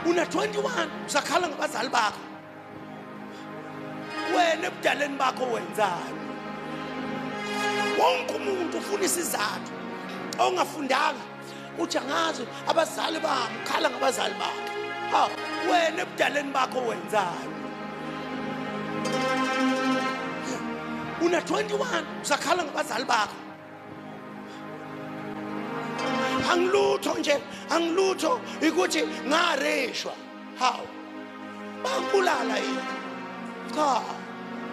una 21 usakhala ngabazali bakho. Wena ebudaleni bakho wenzani? Wonke umuntu ufuna isizathu. Ongafundanga uthi angazi abazali bami ukhala ngabazali bakho. Ha, wena ebudaleni bakho wenzani? Una 21 usakhala ngabazali bakho. Angilutho nje, angilutho ukuthi ngareshwa. Hawu. Bangibulala yini? Cha.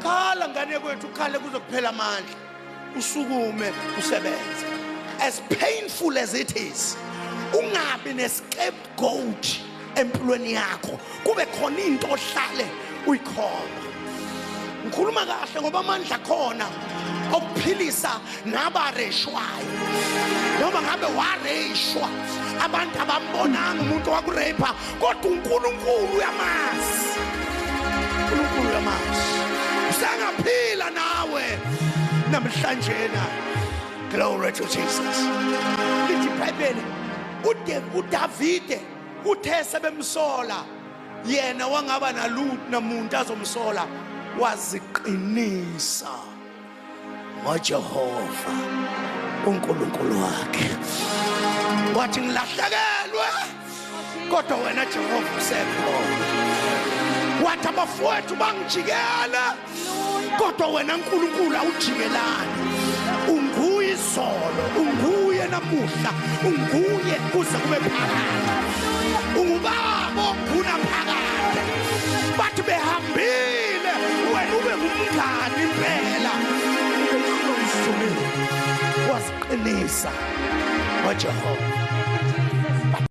Khala ngane kwethu ukhale kuzokuphela amandla. Usukume usebenze. As painful as it is, ungabi ne-scapegoat empilweni yakho. Kube khona into ohlale uyikhona. Ngikhuluma kahle ngoba amandla khona okuphilisa nabareshwayo. Noma ngabe wareshwa abantu abambonanga umuntu wakurepha kodwa uNkulunkulu uyamazi. uNkulunkulu uyamazi. Usangaphila nawe namhlanje na. Glory to Jesus. Lithi iBhayibheli uDavide uthe sebemsola yena wangaba namuntu azomsola waziqinisa ngoJehova uNkulunkulu wakhe. Wathi ngilahlekelwe kodwa wena Jehova usekhona. Wathi abafowethu bangijikela kodwa wena uNkulunkulu awujikelani. Unguye izolo, unguye namuhla, unguye kuze kube phakade. Ungubaba onguna phakade. Bathi behambile wena ube ngumngani impela. Waziqinisa ngoJehova.